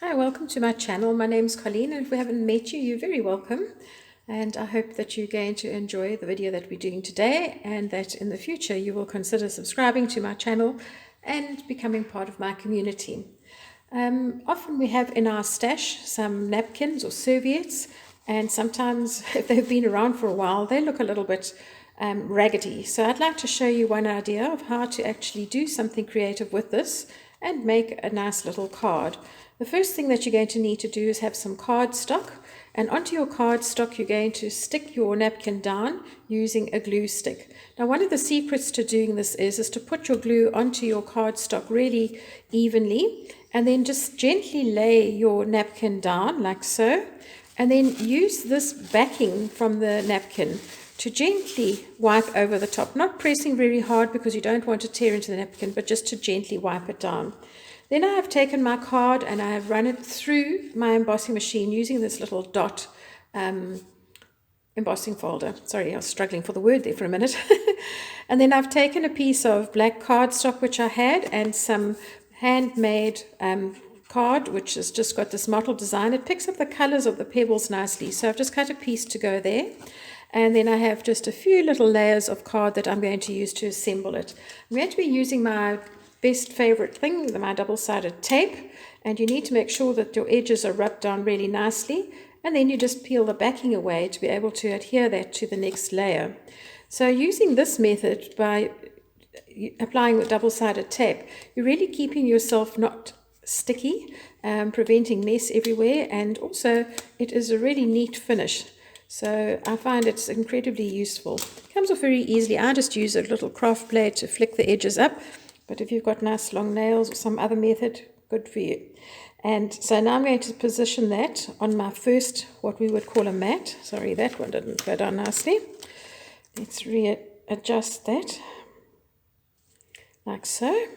Hi, welcome to my channel. My name's Colleen, and if we haven't met you, you're very welcome. And I hope that you're going to enjoy the video that we're doing today, and that in the future you will consider subscribing to my channel and becoming part of my community. Often we have in our stash some napkins or serviettes, and sometimes if they've been around for a while, they look a little bit raggedy. So I'd like to show you one idea of how to actually do something creative with this and make a nice little card. The first thing that you're going to need to do is have some cardstock, and onto your cardstock you're going to stick your napkin down using a glue stick. Now, one of the secrets to doing this is to put your glue onto your cardstock really evenly, and then just gently lay your napkin down like so, and then use this backing from the napkin to gently wipe over the top, not pressing very hard because you don't want to tear into the napkin, but just to gently wipe it down. Then I have taken my card and I have run it through my embossing machine using this little dot embossing folder. Sorry, I was struggling for the word there for a minute. And then I've taken a piece of black cardstock which I had, and some handmade card which has just got this mottled design. It picks up the colors of the pebbles nicely, so I've just cut a piece to go there. And then I have just a few little layers of card that I'm going to use to assemble it. I'm going to be using my best favorite thing, my double-sided tape, and you need to make sure that your edges are rubbed down really nicely, and then you just peel the backing away to be able to adhere that to the next layer. So using this method, by applying the double-sided tape, you're really keeping yourself not sticky, preventing mess everywhere, and also it is a really neat finish. So I find it's incredibly useful. It comes off very easily. I just use a little craft blade to flick the edges up, but if you've got nice long nails or some other method, good for you. And so now I'm going to position that on my first, what we would call a mat. Sorry, that one didn't go down nicely. Let's readjust that, like so.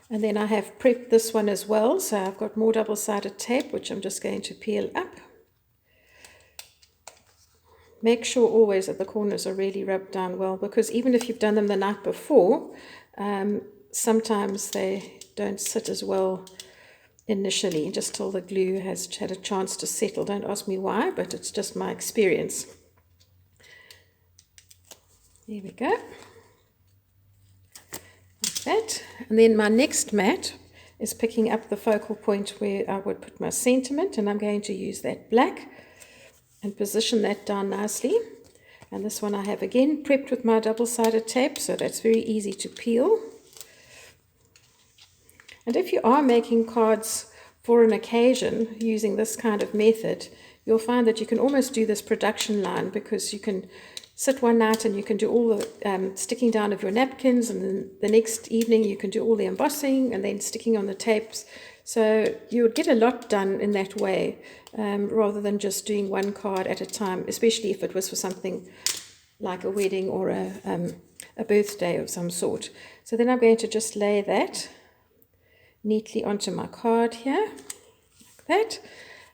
And then I have prepped this one as well, so I've got more double-sided tape, which I'm just going to peel up. Make sure always that the corners are really rubbed down well, because even if you've done them the night before, sometimes they don't sit as well initially, just till the glue has had a chance to settle. Don't ask me why, but it's just my experience. There we go. Like that. And then my next mat is picking up the focal point where I would put my sentiment, and I'm going to use that black and position that down nicely. And this one I have again prepped with my double-sided tape, so that's very easy to peel. And if you are making cards for an occasion using this kind of method, you'll find that you can almost do this production line, because you can sit one night and you can do all the sticking down of your napkins, and then the next evening you can do all the embossing and then sticking on the tapes. So you would get a lot done in that way, rather than just doing one card at a time, especially if it was for something like a wedding or a birthday of some sort. So then I'm going to just lay that neatly onto my card here, like that.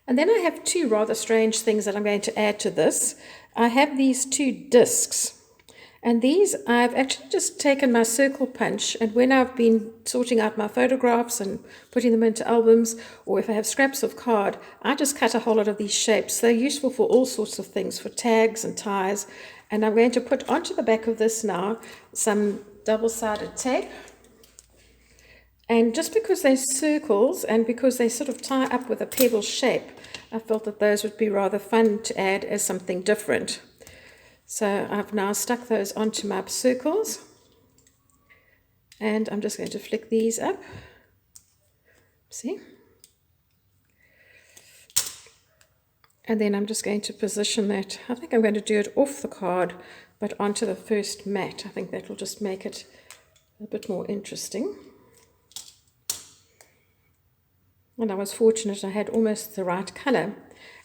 And then I have two rather strange things that I'm going to add to this. I have these two discs, and these I've actually just taken my circle punch, and when I've been sorting out my photographs and putting them into albums, or if I have scraps of card, I just cut a whole lot of these shapes. They're useful for all sorts of things, for tags and ties. And I'm going to put onto the back of this now some double-sided tape. And just because they're circles and because they sort of tie up with a pebble shape, I felt that those would be rather fun to add as something different. So I've now stuck those onto my circles, and I'm just going to flick these up. See? And then I'm just going to position that. I think I'm going to do it off the card, but onto the first mat. I think that will just make it a bit more interesting. And I was fortunate I had almost the right color.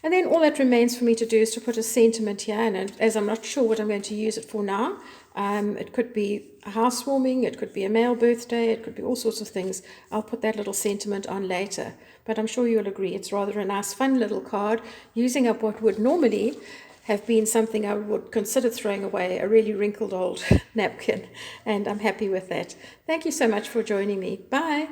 And then all that remains for me to do is to put a sentiment here, and as I'm not sure what I'm going to use it for now, it could be a housewarming, it could be a male birthday, it could be all sorts of things. I'll put that little sentiment on later, but I'm sure you'll agree it's rather a nice fun little card, using up what would normally have been something I would consider throwing away, a really wrinkled old napkin, and I'm happy with that. Thank you so much for joining me. Bye.